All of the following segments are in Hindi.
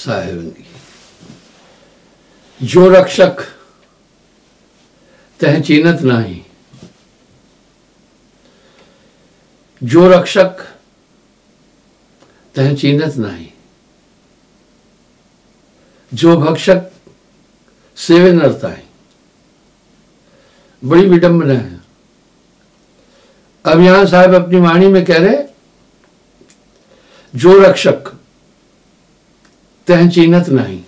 साहेबनी। जो रक्षक तह चीनत नाही, जो रक्षक तह चीनत नाही, जो भक्षक सेवे नरताई। बड़ी विडंबना है। अब यहां साहब अपनी वाणी में कह रहे, जो रक्षक तह चीनत नहीं,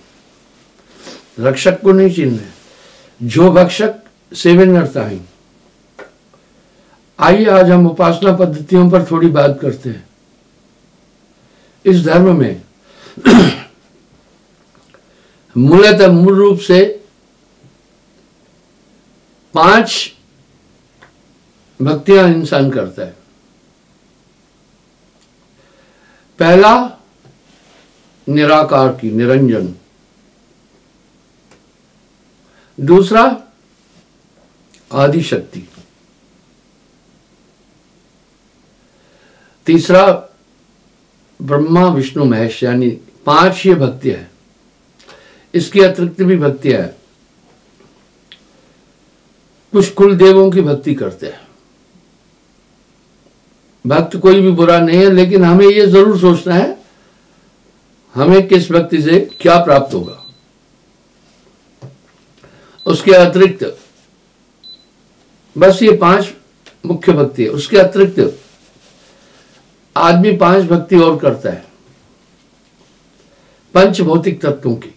रक्षक को नहीं चीन रहे, जो भक्षक सेवे नरताई। आइए आज हम उपासना पद्धतियों पर थोड़ी बात करते हैं। इस धर्म में मूलतः मूल रूप से 5 भक्तियां इंसान करता है। पहला निराकार की, निरंजन। दूसरा आदि शक्ति। तीसरा ब्रह्मा विष्णु महेश, यानी 5 ये भक्तियां है। इसके अतिरिक्त भी भक्तियां है। कुछ कुल देवों की भक्ति करते हैं। भक्त कोई भी बुरा नहीं है, लेकिन हमें यह जरूर सोचना है हमें किस भक्ति से क्या प्राप्त होगा। उसके अतिरिक्त बस ये 5 मुख्य भक्ति है। उसके अतिरिक्त आदमी 5 भक्ति और करता है, पंच भौतिक तत्वों की।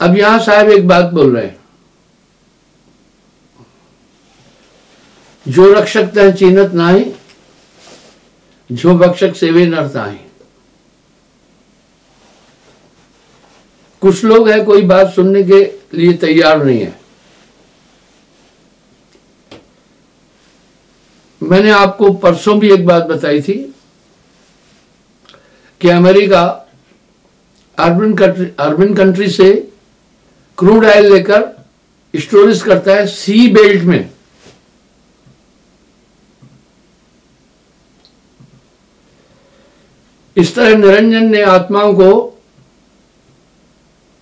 अब यहां साहब एक बात बोल रहे हैं, जो रक्षक तह चीनत नाही, जो भक्षक सेवे नरताई। कुछ लोग हैं कोई बात सुनने के लिए तैयार नहीं है। मैंने आपको परसों भी एक बात बताई थी कि अमेरिका अर्बन कंट्री से क्रूड ऑयल लेकर स्टोरेज करता है सी बेल्ट में। इस तरह निरंजन ने आत्माओं को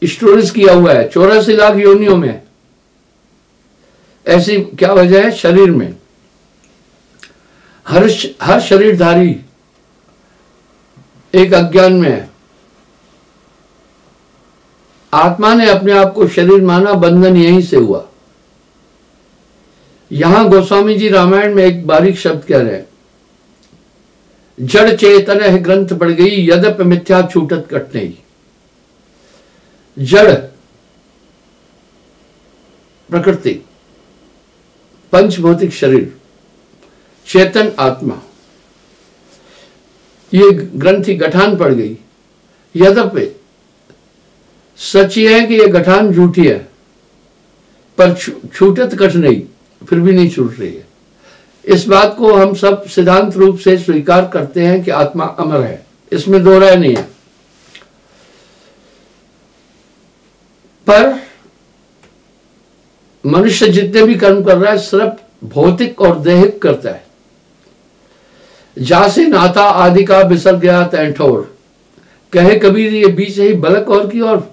स्टोरेज किया हुआ है 84 लाख योनियों में। ऐसी क्या वजह है? शरीर में हर शरीरधारी एक अज्ञान में है। आत्मा ने अपने आप को शरीर माना, बंधन यहीं से हुआ। यहां गोस्वामी जी रामायण में एक बारीक शब्द कह रहे हैं, जड़ चेतन है ग्रंथ बढ़ गई, यद्यप मिथ्या छूटत कट नहीं। जड़ प्रकृति, पंचभौतिक शरीर, चेतन आत्मा, ये ग्रंथि गठान पड़ गई। यद्यपि सच ये है कि ये गठान झूठी है, पर छूटत कट नहीं, फिर भी नहीं छूट रही है। इस बात को हम सब सिद्धांत रूप से स्वीकार करते हैं कि आत्मा अमर है, इसमें दो राय नहीं है। पर मनुष्य जितने भी कर्म कर रहा है सिर्फ भौतिक और दैहिक करता है। जासे नाथा आदि का बिसर गया तैंठोर, कहे कबीर ये बीच ही बलक और की और।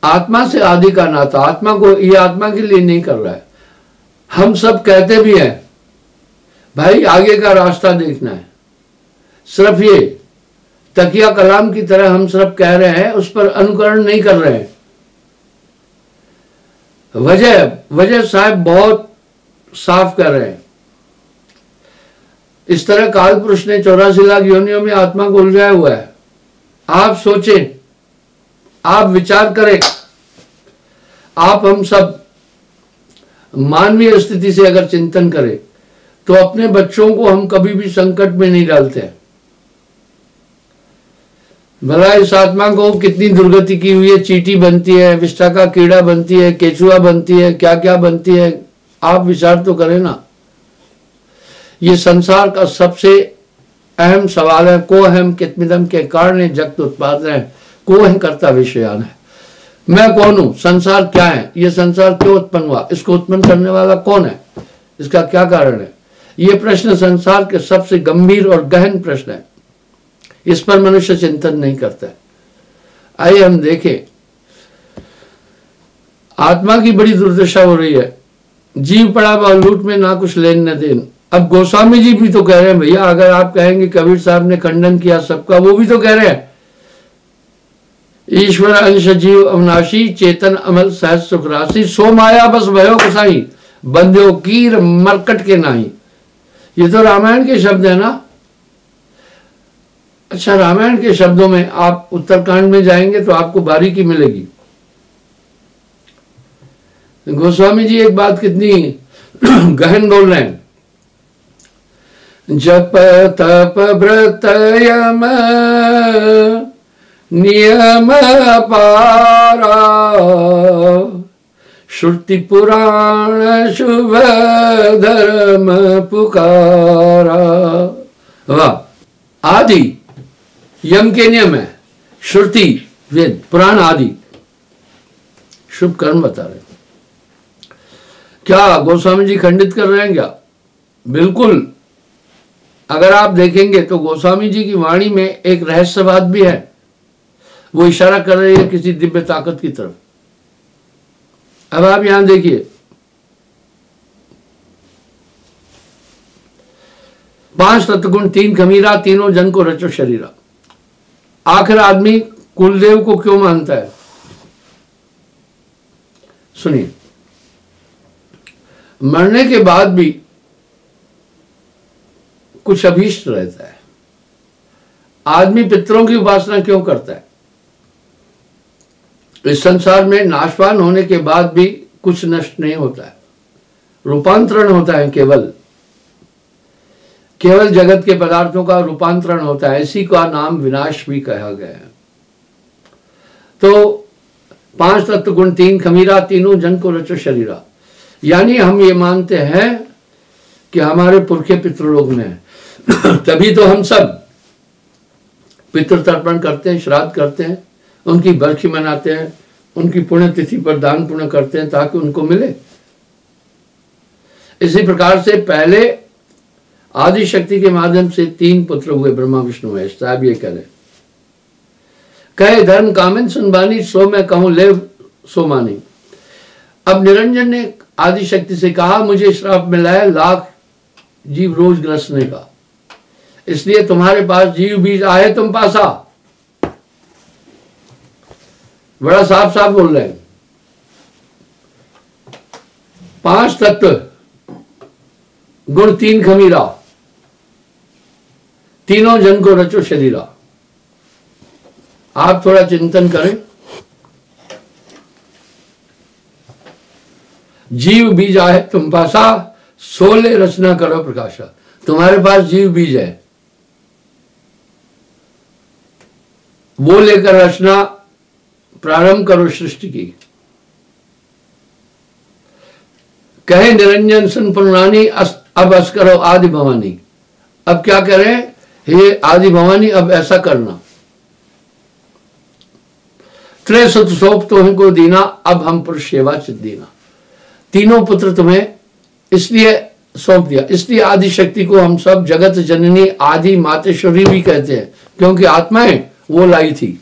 आत्मा से आदि का नाता, आत्मा को, ये आत्मा के लिए नहीं कर रहा है। हम सब कहते भी हैं भाई आगे का रास्ता देखना है, सिर्फ ये तकिया कलाम की तरह हम सिर्फ कह रहे हैं, उस पर अनुकरण नहीं कर रहे हैं। वजह साहब बहुत साफ कर रहे हैं। इस तरह काल पुरुष ने 84 लाख योनियों में आत्मा को उलझाया हुआ है। आप सोचें, आप विचार करें, आप हम सब मानवीय स्थिति से अगर चिंतन करें तो अपने बच्चों को हम कभी भी संकट में नहीं डालते हैं। भला इस आत्मा को कितनी दुर्गति की हुई है, चींटी बनती है, विष्ठा का कीड़ा बनती है, केचुआ बनती है, क्या क्या बनती है, आप विचार तो करें ना। ये संसार का सबसे अहम सवाल है, को हम कितमिदम के कारण जगत उत्पाद है, को है कर्ता विषयान है। मैं कौन हूं, संसार क्या है, ये संसार क्यों उत्पन्न हुआ, इसको उत्पन्न करने वाला कौन है, इसका क्या कारण है। ये प्रश्न संसार के सबसे गंभीर और गहन प्रश्न है। इस पर मनुष्य चिंतन नहीं करता है। आइए हम देखें, आत्मा की बड़ी दुर्दशा हो रही है, जीव पड़ा हुआ लूट में, ना कुछ लेन न देन। अब गोस्वामी जी भी तो कह रहे हैं भैया, अगर आप कहेंगे कबीर साहब ने खंडन किया सबका, वो भी तो कह रहे हैं ईश्वर अंश जीव अविनाशी, चेतन अमल सहज सुख राशि, सो माया बस भयो कसाई, बंध्यो कीर मरकट के नाही। ये तो रामायण के शब्द है ना। अच्छा, रामायण के शब्दों में आप उत्तरकांड में जाएंगे तो आपको बारीकी मिलेगी। गोस्वामी जी एक बात कितनी गहन बोल रहे हैं, जप तप व्रत यम नियम पारा, श्रुति पुराण शुभ धर्म पुकारा। वाह, आदि यम के नियम है, श्रुति वेद पुराण आदि शुभ कर्म बता रहे। क्या गोस्वामी जी खंडित कर रहे हैं क्या? बिल्कुल। अगर आप देखेंगे तो गोस्वामी जी की वाणी में एक रहस्यवाद भी है, वो इशारा कर रही है किसी दिव्य ताकत की तरफ। अब आप यहां देखिए, 5 तत्वगुण 3 खमीरा, तीनों जन को रचो शरीरा। आखिर आदमी कुलदेव को क्यों मानता है? सुनिए, मरने के बाद भी कुछ अभीष्ट रहता है। आदमी पितरों की उपासना क्यों करता है? इस संसार में नाशवान होने के बाद भी कुछ नष्ट नहीं होता है, रूपांतरण होता है। केवल जगत के पदार्थों का रूपांतरण होता है, इसी का नाम विनाश भी कहा गया है। तो 5 तत्व गुण 3 खमीरा, तीनों जन को रचो शरीरा। यानी हम ये मानते हैं कि हमारे पुरखे पितृलोक में हैं। तभी तो हम सब पितृ तर्पण करते हैं, श्राद्ध करते हैं, उनकी बरखी मनाते हैं, उनकी पुण्यतिथि पर दान पुण्य करते हैं ताकि उनको मिले। इसी प्रकार से पहले आदि शक्ति के माध्यम से 3 पुत्र हुए, ब्रह्मा विष्णु महेश। साहब ये कह रहे, कहे धर्म कामिन सुनबानी, सो मैं कहूं ले सो मानी। अब निरंजन ने आदि शक्ति से कहा, मुझे श्राप मिला है लाख जीव रोज ग्रसने का, इसलिए तुम्हारे पास जीव बीज आए तुम पासा। बड़ा साफ साफ बोल रहे हैं। 5 तत्व गुण 3 खमीरा, तीनों जन को रचो शरीरा। आप थोड़ा चिंतन करें, जीव बीज आए तुम पासा, सोले रचना करो प्रकाशा। तुम्हारे पास जीव बीज है, वो लेकर रचना प्रारंभ करो सृष्टि की। कहे निरंजन सुन पुरानी, अब अस करो आदि भवानी। अब क्या करें? हे आदि भवानी, अब ऐसा करना। त्रे सुत सोप तो को दीना, अब हम पुरुष सेवा चित दीना। तीनों पुत्र तुम्हें इसलिए सौंप दिया। इसलिए आदि शक्ति को हम सब जगत जननी आदि मातेश्वरी भी कहते हैं, क्योंकि आत्माएं वो लाई थी।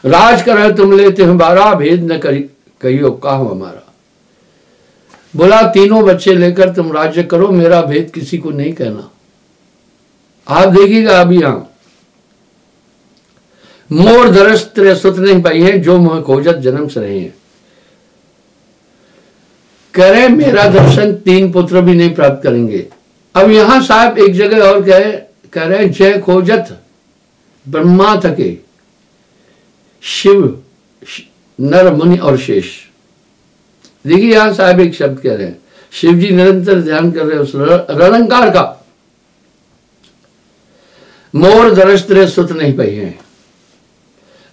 राज कर तुम लेते हमारा, भेद न करी कहियो काहू हमारा। बोला तीनों बच्चे लेकर तुम राज्य करो, मेरा भेद किसी को नहीं कहना। आप देखिएगा अभी यहां, मोर दरस तेरे सुत नहीं पाई है, जो मोह खोजत जन्म से रहे हैं। कह रहे मेरा दर्शन 3 पुत्र भी नहीं प्राप्त करेंगे। अब यहां साहब एक जगह और कह रहे जय खोजत ब्रह्मा थके, शिव नर मुनि और शेष। देखिए यहां साहब एक शब्द कह रहे हैं, शिव जी निरंतर ध्यान कर रहे हैं उस रलंकार का। मोर दरस तेरे सुत नहीं पाई है,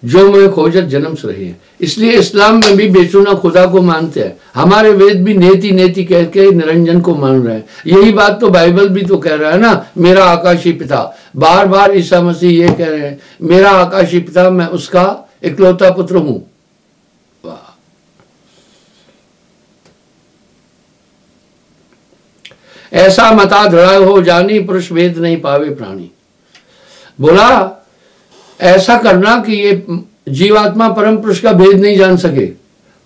जो मैं खोजत जन्म से रही है। इसलिए इस्लाम में भी बेचुना खुदा को मानते हैं। हमारे वेद भी नेति नेति कह के निरंजन को मान रहे हैं। यही बात तो बाइबल भी तो कह रहा है ना, मेरा आकाशीय पिता। बार बार ईसा मसीह ये कह रहे हैं, मेरा आकाशीय पिता, मैं उसका इकलौता पुत्र हूं। ऐसा मता धड़ा हो जानी, पुरुष भेद नहीं पावे प्राणी। बोला ऐसा करना कि ये जीवात्मा परम पुरुष का भेद नहीं जान सके।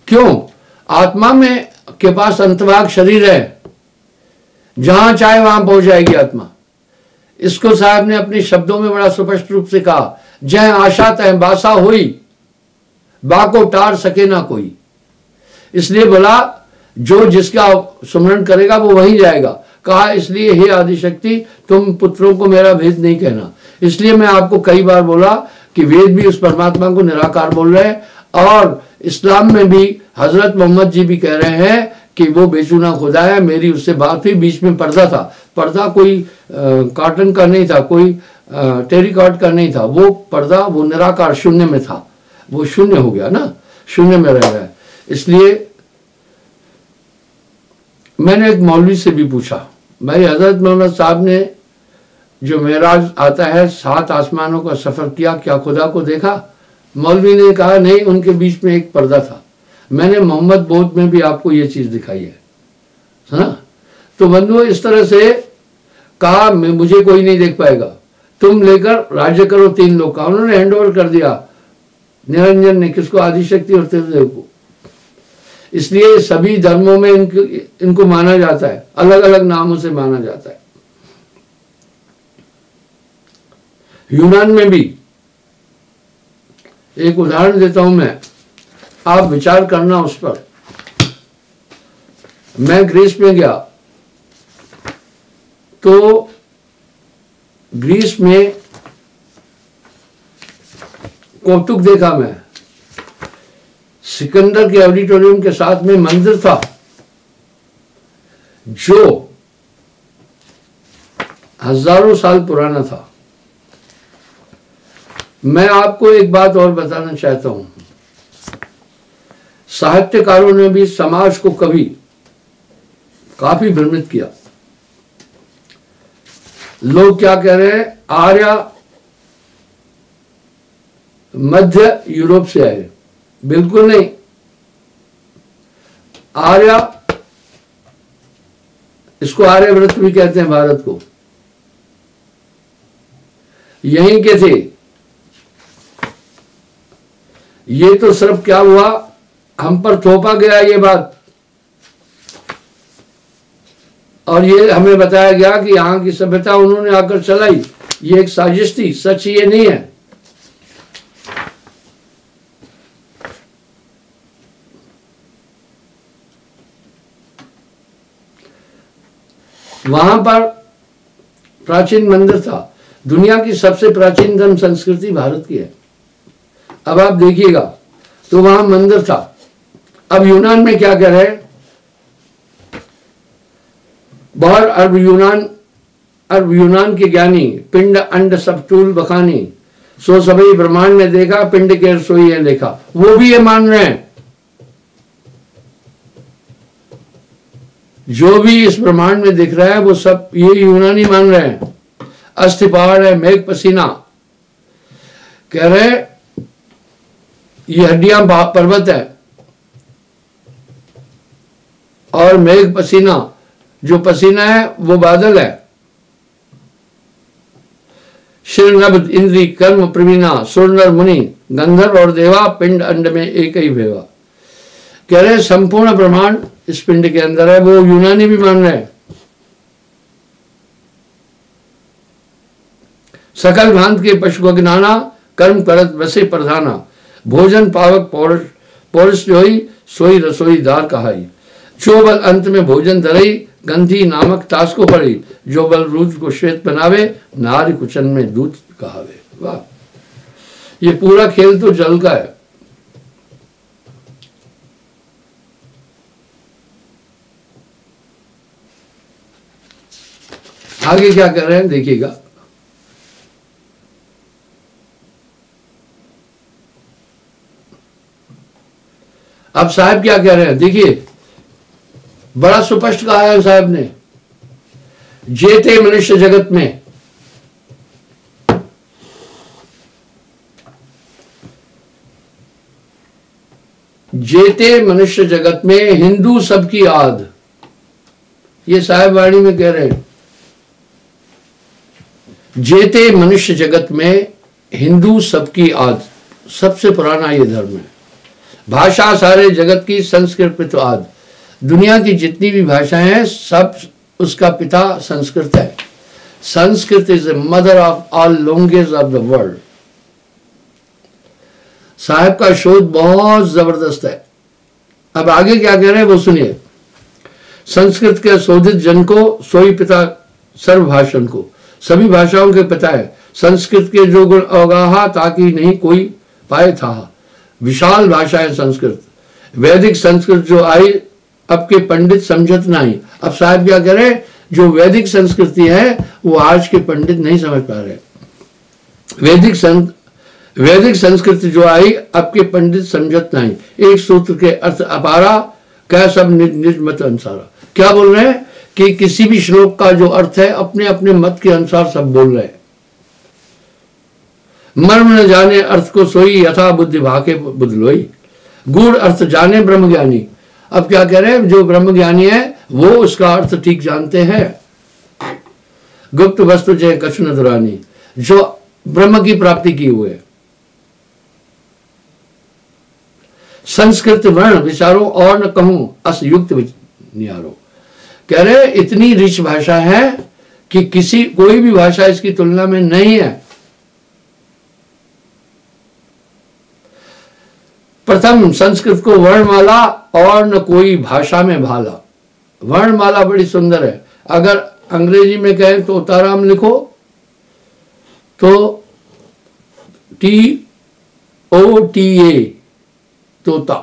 क्यों? आत्मा में के पास अंतभाग शरीर है, जहां चाहे वहां पहुंच जाएगी आत्मा। इसको साहब ने अपने शब्दों में बड़ा स्पष्ट रूप से कहा, जय आशा तय बासा हुई, बा को टार सके ना कोई। इसलिए बोला जो जिसका सुमरण करेगा वो वहीं जाएगा। कहा इसलिए हे आदिशक्ति तुम पुत्रों को मेरा भेद नहीं कहना। इसलिए मैं आपको कई बार बोला कि वेद भी उस परमात्मा को निराकार बोल रहे हैं, और इस्लाम में भी हजरत मोहम्मद जी भी कह रहे हैं कि वो बेचुना खुदा है। मेरी उससे बात हुई, बीच में पर्दा था। पर्दा कोई कॉटन का नहीं था, कोई टेरिकॉट का नहीं था, वो पर्दा वो निराकार शून्य में था। वो शून्य हो गया ना, शून्य में रह गया। इसलिए मैंने एक मौलवी से भी पूछा, भाई हजरत मोहम्मद साहब ने जो मेराज आता है 7 आसमानों का सफर किया, क्या खुदा को देखा? मौलवी ने कहा नहीं, उनके बीच में एक पर्दा था। मैंने मोहम्मद बोध में भी आपको ये चीज दिखाई है ना। तो बंधुओं इस तरह से कहा मुझे कोई नहीं देख पाएगा, तुम लेकर राज्य करो 3 लोग का। उन्होंने हैंड ओवर कर दिया निरंजन ने, किसको? आदिशक्ति और त्रिदेव को। इसलिए सभी धर्मों में इनको माना जाता है, अलग अलग नामों से माना जाता है। यूनान में भी एक उदाहरण देता हूं मैं, आप विचार करना उस पर। मैं ग्रीस में गया तो ग्रीस में कौतुक देखा मैं। सिकंदर के ऑडिटोरियम के साथ में मंदिर था जो हजारों साल पुराना था। मैं आपको एक बात और बताना चाहता हूं, साहित्यकारों ने भी समाज को कभी काफी भ्रमित किया। लोग क्या कह रहे हैं? आर्य मध्य यूरोप से आए। बिल्कुल नहीं। आर्य, इसको आर्यव्रत भी कहते हैं भारत को, यहीं के थे। ये तो सिर्फ क्या हुआ, हम पर थोपा गया ये बात, और ये हमें बताया गया कि यहां की सभ्यता उन्होंने आकर चलाई। ये एक साजिश थी, सच ये नहीं है। वहां पर प्राचीन मंदिर था। दुनिया की सबसे प्राचीन धर्म संस्कृति भारत की है। अब आप देखिएगा, तो वहां मंदिर था। अब यूनान में क्या कह रहे हैं? बहुत अरब यूनान के ज्ञानी पिंड अंड सब टूल बखानी, सो सभी ब्रह्मांड ने देखा, पिंड के सोई है लेखा। वो भी ये मान रहे हैं, जो भी इस ब्रह्मांड में दिख रहा है वो सब ये यूनानी मान रहे हैं। अस्थि पहाड़ है, मेघ पसीना, कह रहे ये हड्डियां पर्वत है, और मेघ पसीना, जो पसीना है वो बादल है। श्रीनभ इंद्री कर्म प्रवीणा, सुरनर मुनि गंधर्व और देवा, पिंड अंड में एक ही भेवा। कह रहे संपूर्ण ब्रह्मांड इस पिंड के अंदर है। वो यूनानी भी मान रहे हैं। सकल भांत के पशु को ज्ञाना, कर्म करत बसे प्रधाना, भोजन पावक पौरुष जोई, सोई रसोई दार कहाई। जो बल अंत में भोजन धरई, गंधी नामक तास को पड़ी, जो बल रूद्र को श्वेत बनावे, नारी कुचन में दूध कहावे। वाह, ये पूरा खेल तो जल का है। आगे क्या कर रहे हैं देखिएगा। अब साहब क्या कह रहे हैं देखिए, बड़ा स्पष्ट कहा है साहब ने, जेते मनुष्य जगत में जेते मनुष्य जगत में, हिंदू सबकी आद। ये साहिब वाणी में कह रहे हैं, जेते मनुष्य जगत में हिंदू सबकी आद, सबसे पुराना ये धर्म है। भाषा सारे जगत की, संस्कृत पितु आद, दुनिया की जितनी भी भाषाएं हैं सब उसका पिता संस्कृत है। Sanskrit is the mother of all language of the world. साहब का शोध बहुत जबरदस्त है। अब आगे क्या कह रहे हैं वो सुनिए। संस्कृत के शोधित जन को सोई पिता सर्वभाषण को, सभी भाषाओं के पिता है। संस्कृत के जो गुण अवगाहा ताकि नहीं कोई पाए था, विशाल भाषा है संस्कृत। वैदिक संस्कृत जो आई अब के पंडित समझत नहीं। अब साहब क्या कह रहे हैं, जो वैदिक संस्कृति है वो आज के पंडित नहीं समझ पा रहे। वैदिक संस्कृति जो आई अब के पंडित समझत नहीं। एक सूत्र के अर्थ अपारा, क्या सब निज मत अनुसारा। क्या बोल रहे हैं कि किसी भी श्लोक का जो अर्थ है अपने अपने मत के अनुसार सब बोल रहे हैं। मर्म न जाने अर्थ को सोई, यथा बुद्धि भाके बुध लोई। गूढ़ अर्थ जाने ब्रह्म ज्ञानी। अब क्या कह रहे हैं, जो ब्रह्म ज्ञानी है वो उसका अर्थ ठीक जानते हैं। गुप्त वस्तु जय कछु न दुरानी, जो ब्रह्म की प्राप्ति की हुए। संस्कृत वर्ण विचारो और न कहूं अस युक्त नियारो। कह रहे इतनी रिच भाषा है कि कोई भी भाषा इसकी तुलना में नहीं है। प्रथम संस्कृत को वर्णमाला और न कोई भाषा में भाला। वर्णमाला बड़ी सुंदर है। अगर अंग्रेजी में कहें तो तोताराम लिखो तो TOTA तोता।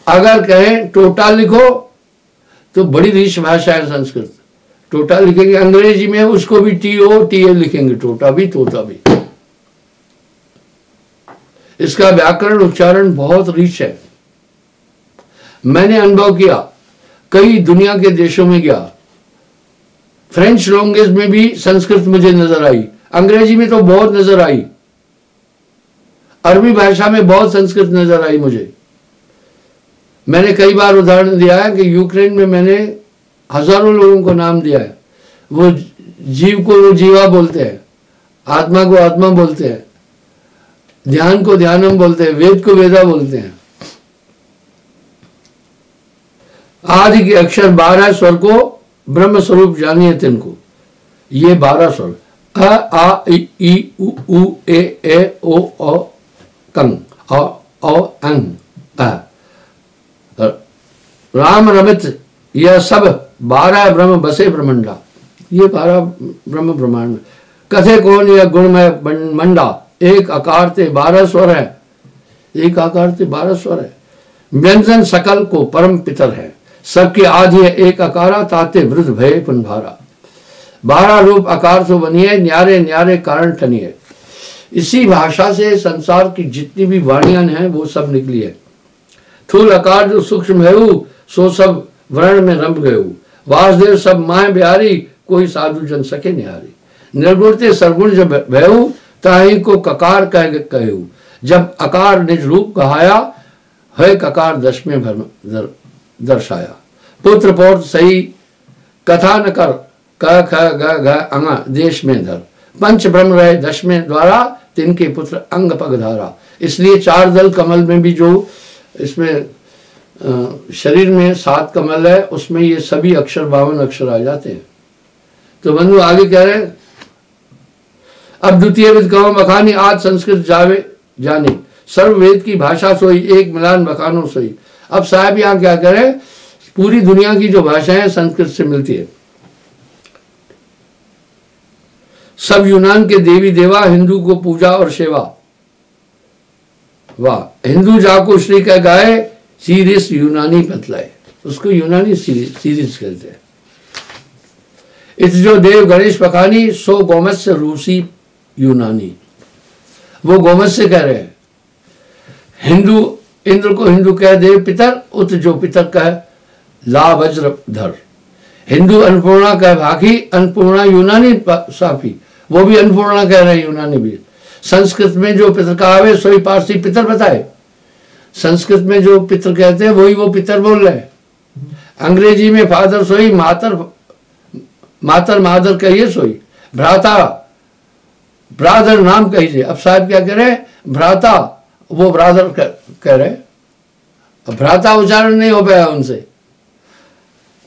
अगर कहें टोटा लिखो तो बड़ी रिच भाषा है संस्कृत। टोटा लिखेंगे अंग्रेजी में, उसको भी TOTA लिखेंगे, टोटा भी तोता भी। इसका व्याकरण उच्चारण बहुत रिच है। मैंने अनुभव किया, कई दुनिया के देशों में गया, फ्रेंच लैंग्वेज में भी संस्कृत मुझे नजर आई, अंग्रेजी में तो बहुत नजर आई, अरबी भाषा में बहुत संस्कृत नजर आई मुझे। मैंने कई बार उदाहरण दिया है कि यूक्रेन में मैंने हजारों लोगों को नाम दिया है। वो जीव को वो जीवा बोलते हैं, आत्मा को आत्मा बोलते हैं, ध्यान को ध्यानम बोलते हैं, वेद को वेदा बोलते हैं। आदि के अक्षर 12 स्वर को ब्रह्म स्वरूप जानिए तिनको। ये 12 स्वर अ आ इ उ ए ओ औ कंग औ अंग अ। राम रमित यह सब 12 ब्रह्म बसे ब्रह्मंडा। ये 12 ब्रह्म ब्रह्मांड। कथे कौन यह गुणमय मंडा, एक आकार से 12 स्वर है, एक आकार से 12 स्वर है। व्यंजन सकल को परम पितर है, सबके आदि है एक आकारा, ताते वृद्ध भय पुनभारा। 12 रूप आकार से बनिए, न्यारे न्यारे कारण ठनिए। इसी भाषा से संसार की जितनी भी वाणियां हैं वो सब निकली है। थूल आकार जो सूक्ष्म है सो सब वर्ण में रंभ गये। वासुदेव सब माए बिहारी, कोई साधु जन सके निहारी। निर्गुण ते सरगुण जब भयऊ, ताही को ककार कह कहू। जब अकार निज रूप कहाया, है ककार दश में दर्शाया। पुत्र पौत्र सही कथा न कर, क ख ग घ अंग देश में धर। पंच ब्रह्म रहे दश में द्वारा, तिनके पुत्र अंग पग धारा। इसलिए 4 दल कमल में भी जो इसमें शरीर में 7 कमल है, उसमें ये सभी अक्षर 52 अक्षर आ जाते हैं। तो बंधु आगे कह रहे हैं, अब द्वितीय विद कहो बखानी, आज संस्कृत जावे जाने। सर्व वेद की भाषा सोई, एक मिलान बखानो सोई। अब साहब यहाँ क्या कह रहे हैं, पूरी दुनिया की जो भाषाएं संस्कृत से मिलती है। सब यूनान के देवी देवा, हिंदू को पूजा और सेवा। वाह, हिंदू जाको श्री का गाए, सीरीज यूनानी बतलाए। उसको यूनानी सीरीज कहते हैं। इत जो देव गणेश पखानी, सो गोमत्स्य रूसी यूनानी। वो गोमत्स्य कह रहे हैं। हिंदू इंद्र को हिंदू कह देव पितर, उत जो पितर कह ला वज्र धर। हिंदू अन्नपूर्णा कह भागी, अन्नपूर्णा यूनानी साफी। वो भी अन्नपूर्णा कह रहे हैं यूनानी भी। संस्कृत में जो पितर कहावे सोई पारसी पितर बताए। संस्कृत में जो पितर कहते हैं वही वो पितर बोल रहे हैं। अंग्रेजी में फादर सोई, मातर मातर मादर कहिए सोई, भ्राता ब्रादर नाम कहिए। अब साहब क्या कह रहे, भ्राता, वो ब्रादर कह रहे, अब भ्राता उच्चारण नहीं हो पाया उनसे।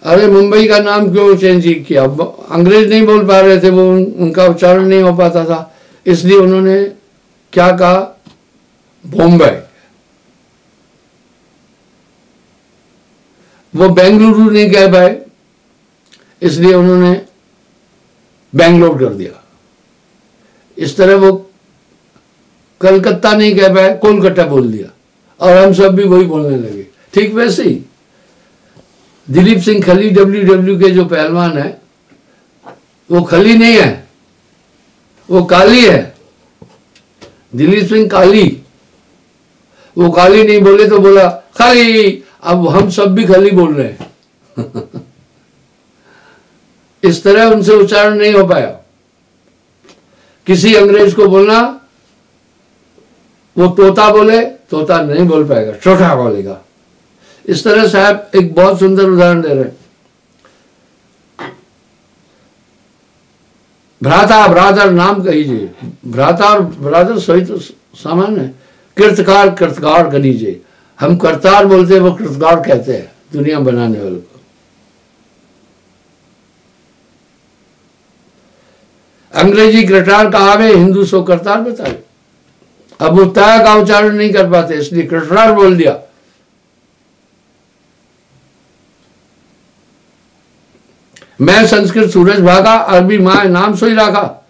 अरे मुंबई का नाम क्यों चेंज किया, अंग्रेज नहीं बोल पा रहे थे, वो उनका उच्चारण नहीं हो पाता था, इसलिए उन्होंने क्या कहा, बॉम्बे। वो बेंगलुरु नहीं कह पाए, इसलिए उन्होंने बेंगलोर कर दिया। इस तरह वो कलकत्ता नहीं कह पाए, कोलकाता बोल दिया, और हम सब भी वही बोलने लगे। ठीक वैसे ही दिलीप सिंह खली डब्ल्यूडब्ल्यू के जो पहलवान है, वो खली नहीं है, वो काली है। दिलीप सिंह काली, वो काली नहीं बोले तो बोला खाली, अब हम सब भी खाली बोल रहे हैं। इस तरह उनसे उच्चारण नहीं हो पाया। किसी अंग्रेज को बोलना, वो तोता बोले, तोता नहीं बोल पाएगा, छोटा बोलेगा। इस तरह साहब एक बहुत सुंदर उदाहरण दे रहे हैं। भ्राता ब्रादर नाम कहीजिए, भ्राता और ब्रादर सही तो सामान्य है। कृतकार कृतकार करीजिए, हम करतार बोलते हैं, वो कृतकार कहते हैं दुनिया बनाने वाले को। अंग्रेजी कृटार कहावे, हिंदू सो करतार बताए। अब वो तय का उच्चारण नहीं कर पाते, इसलिए कृटार बोल दिया। मैं संस्कृत सूरज भागा, अरबी माए नाम सोई राखा।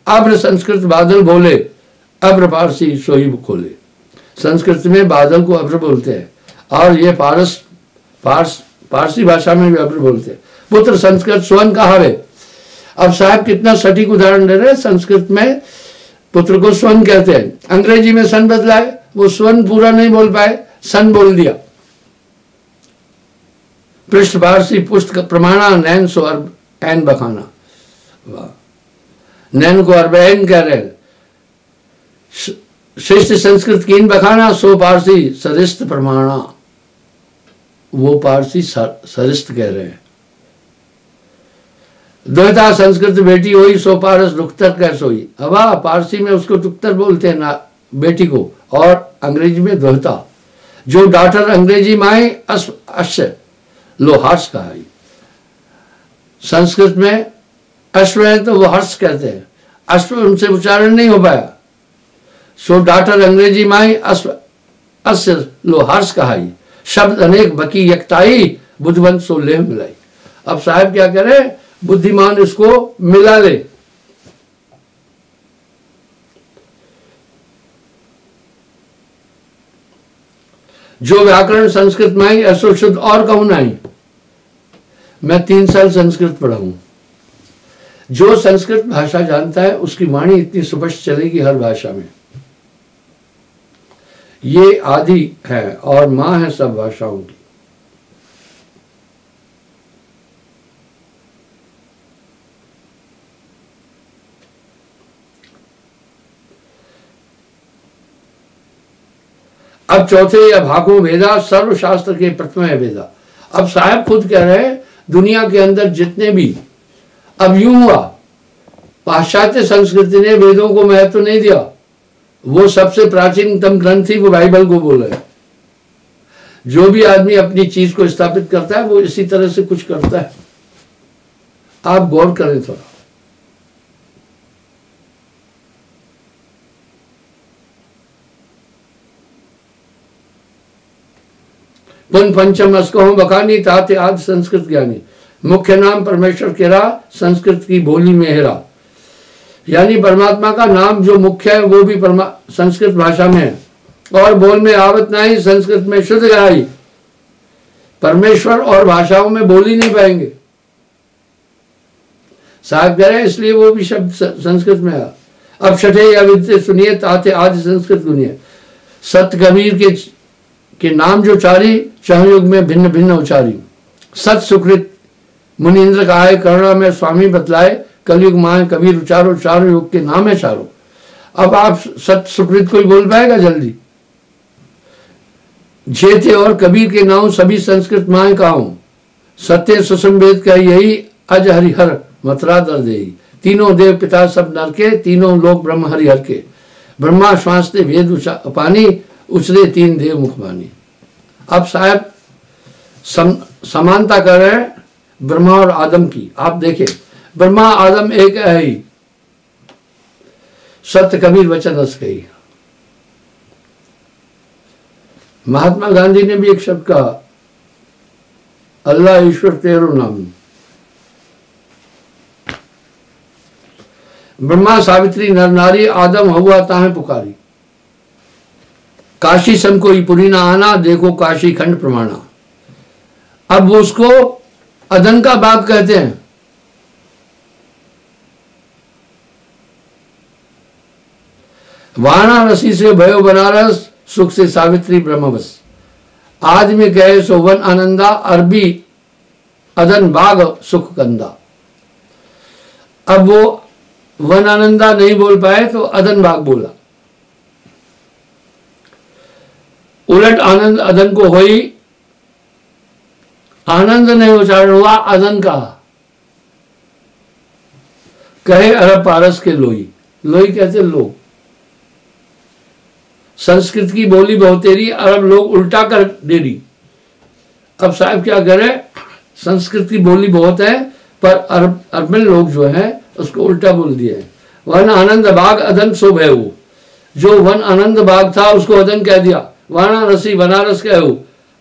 अब्र संस्कृत बादल बोले, अब्र पारसी सोई खोले। संस्कृत में बादल को अब्र बोलते हैं, और ये पारसी भाषा में भी अब्र बोलते हैं। पुत्र संस्कृत स्वर्ण कहावे। अब साहब कितना सटीक उदाहरण दे रहे हैं। संस्कृत में पुत्र को स्वर्ण कहते हैं, अंग्रेजी में सन बदलाए, वो स्वर्ण पूरा नहीं बोल पाए, सन बोल दिया। पृष्ठ पारसी पुष्ट प्रमाणा, नैन सो अर्ब एन बखाना। वाह, नैन को अर्बैन कह रहे हैं। शिष्ट संस्कृत कीन बखाना, सो पारसी सरिस्त प्रमाणा। वो पारसी सरिस्त कह रहे हैं। द्वैता संस्कृत बेटी होई, सो पारस दुख्तर कह सोई। अब पारसी में उसको दुख्तर बोलते हैं ना बेटी को, और अंग्रेजी में द्वैता। जो डॉक्टर अंग्रेजी माए अश्व लो हर्ष कहा। संस्कृत में अश्व है तो वो हर्ष कहते हैं, अश्व उनसे उच्चारण नहीं हो पाया। सो डॉक्टर अंग्रेजी माई अश्व अश्व लो हर्ष कहाई। शब्द अनेक बकी यकताई, बुद्धवंत सो लेह मिलाई। अब साहब क्या करे, बुद्धिमान इसको मिला ले। जो व्याकरण संस्कृत में आई, ऐसो शुद्ध और कहूं नहीं। मैं 3 साल संस्कृत पढ़ा हूं। जो संस्कृत भाषा जानता है उसकी वाणी इतनी स्पष्ट चलेगी हर भाषा में। ये आदि है और मां है सब भाषाओं की। अब चौथे या भागो वेदा, सर्वशास्त्र के प्रथम है वेदा। अब साहब खुद कह रहे हैं दुनिया के अंदर जितने भी, अब यूं हुआ पाश्चात्य संस्कृति ने वेदों को महत्व नहीं दिया, वो सबसे प्राचीनतम ग्रंथ ही वो बाइबल को बोल रहे हैं। जो भी आदमी अपनी चीज को स्थापित करता है वो इसी तरह से कुछ करता है। आप गौर करें थोड़ा। पुन पंचम अस्कहो बखानी, ताते आदि संस्कृत ज्ञानी। मुख्य नाम परमेश्वर केरा, संस्कृत की बोली में हेरा। यानी परमात्मा का नाम जो मुख्य है वो भी संस्कृत भाषा में है, और बोल में आवत नहीं, संस्कृत में शुद्ध गहराई। परमेश्वर और भाषाओं में बोल ही नहीं पाएंगे। साहब कह रहे हैं इसलिए वो भी शब्द संस्कृत में आया। अब छठे या विद्य सुनिए, ताते आदि संस्कृत सुनिए। सत कबीर के नाम जो चारी, चाह युग में भिन्न भिन्न उचारी। सत सुकृत मुनीन्द्र कहाय, करुणा में स्वामी बतलाए। कलयुग माए कबीर उचारो, चारों युग के नाम है चारों। अब आप सत सुकृत कोई बोल पाएगा जल्दी? जेते और कबीर के नाम सभी संस्कृत माए कहाऊं। सत्य सुसंवेद का यही अज हरिहर मथुरा दर देही। तीनों देव पिता सब नर के, तीनों लोग ब्रह्म हरिहर के। ब्रह्मा श्वास ते वेद पानी, उछले तीन देव मुखबानी। अब साहब समानता कर रहे हैं ब्रह्मा और आदम की। आप देखें, ब्रह्मा आदम एक है ही, सत्य कबीर वचन रस कही। महात्मा गांधी ने भी एक शब्द कहा, अल्लाह ईश्वर तेरो नाम। ब्रह्मा सावित्री नर नारी, आदम हुआ ताहे पुकारी। काशी सम कोई पुरी ना आना, देखो काशी खंड प्रमाणा। अब उसको अदन का बाग कहते हैं। वाराणसी से भयो बनारस, सुख से सावित्री ब्रह्मवश। आज में कहे सो वन आनंदा, अरबी अदन बाग सुख कंदा। अब वो वन आनंदा नहीं बोल पाए तो अदन बाग बोला। उलट आनंद अदन को होई, आनंद नहीं उच्चारण हुआ अदन का। कहे अरब पारस के लोई, लोई कहते लोग। संस्कृत की बोली बहुतेरी, अरब लोग उल्टा कर देरी। अब साहब क्या करें, संस्कृत की बोली बहुत है पर अरबन लोग जो है उसको उल्टा बोल दिया है। वन आनंद बाग अदन सो भयऊ, जो वन आनंद बाग था उसको अदन कह दिया। वाराणसी बनारस कहू,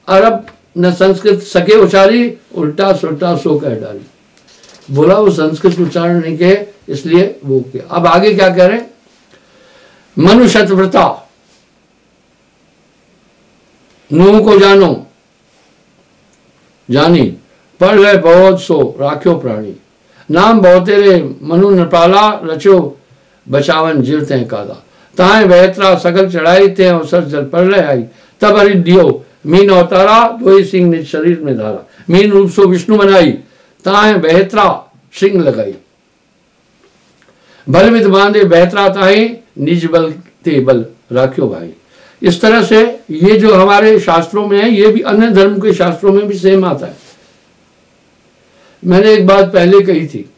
अरब न संस्कृत सके उचारी, उल्टा सुल्टा सो कह डाली। बोला वो संस्कृत उच्चारण नहीं कहे इसलिए वो किया। अब आगे क्या कह रहे, मनुष्यव्रता नूह को जानो जानी, पढ़ ले बहुत सो राख्यो प्राणी। नाम बहुतेरे मनु नृपाला, रचो बचावन जीवते कादा। ताए बहतरा सकल चढ़ाई, ते अवसर जल पर ले आई। तब हरि दियो मीन अवतारा, दो सिंह निज शरीर में धारा। मीन रूप सो विष्णु बनाई, ताए बहतरा सिंह लगाई। बल विद बांधे बहतरा ताही, निज बल ते बल राख्यो भाई। इस तरह से ये जो हमारे शास्त्रों में है, ये भी अन्य धर्म के शास्त्रों में भी सेम आता है। मैंने एक बात पहले कही थी,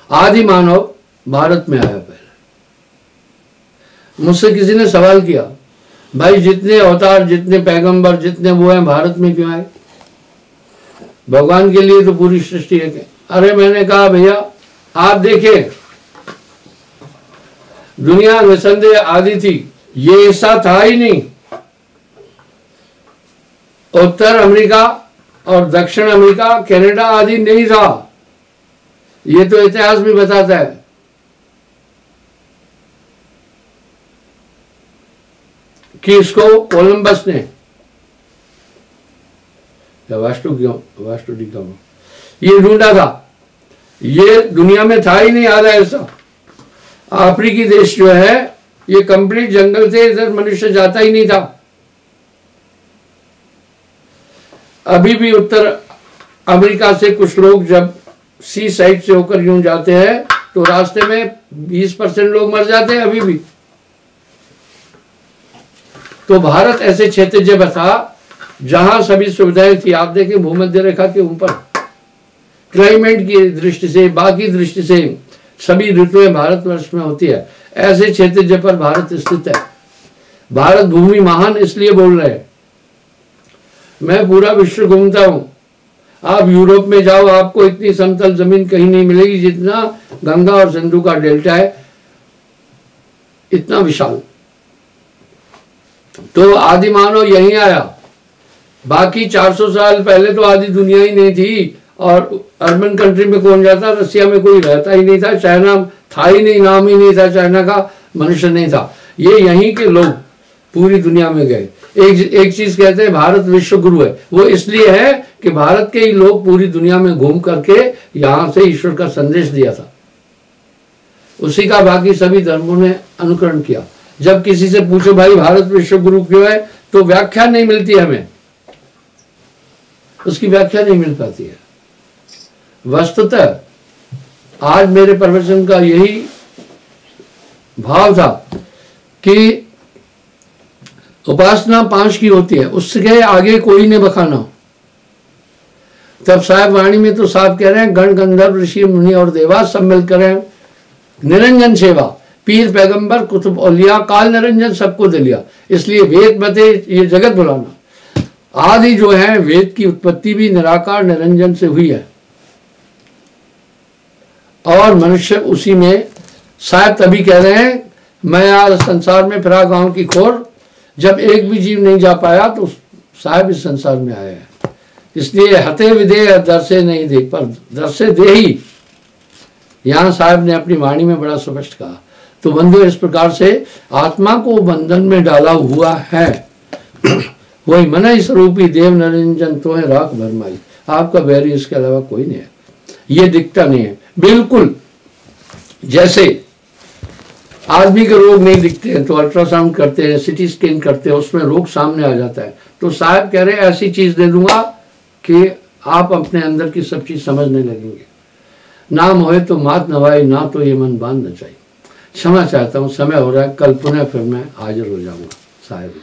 आदि मानव भारत में आया पहले। मुझसे किसी ने सवाल किया, भाई जितने अवतार, जितने पैगंबर, जितने वो हैं, भारत में क्यों आए? भगवान के लिए तो पूरी सृष्टि है। अरे मैंने कहा भैया आप देखिए, दुनिया निसंदेह आदि थी, ये हिस्सा था ही नहीं। उत्तर अमेरिका और दक्षिण अमेरिका, कनाडा आदि नहीं था। ये तो इतिहास भी बताता है। कि इसको कोलंबस ने, वास्तु ये ढूंढा था। ये दुनिया में था ही नहीं आधा ऐसा। अफ्रीकी देश जो है ये कंप्लीट जंगल थे, इधर मनुष्य जाता ही नहीं था। अभी भी उत्तर अमेरिका से कुछ लोग जब सी साइड से होकर यूं जाते हैं तो रास्ते में 20% लोग मर जाते हैं अभी भी। तो भारत ऐसे क्षेत्र जब था जहां सभी सुविधाएं थी। आप देखें भूमध्य रेखा के ऊपर क्लाइमेट की दृष्टि से, बाकी दृष्टि से सभी ऋतुएं भारतवर्ष में होती है। ऐसे क्षेत्र जब पर भारत स्थित है। भारत भूमि महान इसलिए बोल रहे हैं। मैं पूरा विश्व घूमता हूं। आप यूरोप में जाओ, आपको इतनी समतल जमीन कहीं नहीं मिलेगी जितना गंगा और सिंधु का डेल्टा है, इतना विशाल। तो आदि मानव यहीं आया। बाकी 400 साल पहले तो आदि दुनिया ही नहीं थी। और अर्बन कंट्री में कौन जाता? रसिया में कोई रहता ही नहीं था, चाइना था ही नहीं, नाम ही नहीं था चाइना का, मनुष्य नहीं था। ये यहीं के लोग पूरी दुनिया में गए। एक चीज कहते हैं भारत विश्व गुरु है। वो इसलिए है कि भारत के ही लोग पूरी दुनिया में घूम करके यहां से ईश्वर का संदेश दिया था। उसी का बाकी सभी धर्मों ने अनुकरण किया। जब किसी से पूछो भाई भारत विश्व गुरु क्यों है, तो व्याख्या नहीं मिलती हमें, उसकी व्याख्या नहीं मिल पाती है। वस्तुतः आज मेरे प्रवचन का यही भाव था कि उपासना 5 की होती है, उसके आगे कोई नहीं बखाना। तब साहब वाणी में तो साहब कह रहे हैं गण गंधर्व ऋषि मुनि और देवा सब मिलकर हैं निरंजन सेवा, पीर पैगंबर कुतुब औलिया काल निरंजन सबको दे लिया। इसलिए वेद बते ये जगत बुलाना। आदि जो है वेद की उत्पत्ति भी निराकार निरंजन से हुई है और मनुष्य उसी में। साहब तभी कह रहे हैं मैं आज संसार में फिरा गांव की खोर, जब एक भी जीव नहीं जा पाया तो साहब इस संसार में आए हैं। इसलिए हते विदेह दर से नहीं देख पर दर से दे ही, यहां साहब ने अपनी वाणी में बड़ा स्पष्ट कहा। तो बंधु इस प्रकार से आत्मा को बंधन में डाला हुआ है वही मन ही स्वरूपी देव निरंजन तो है राख भरमाई। आपका बैरी इसके अलावा कोई नहीं है, ये दिखता नहीं है। बिल्कुल जैसे आदमी के रोग नहीं दिखते हैं तो अल्ट्रासाउंड करते हैं, सिटी स्कैन करते हैं, उसमें रोग सामने आ जाता है। तो साहब कह रहे हैं ऐसी चीज दे दूंगा कि आप अपने अंदर की सब चीज समझने लगेंगे। ना मोहे तो मात नवाई, ना तो ये मन बांध न चाहिए। क्षमा चाहता हूँ, समय हो रहा है, कल पुनः फिर मैं हाजिर हो जाऊंगा साहब।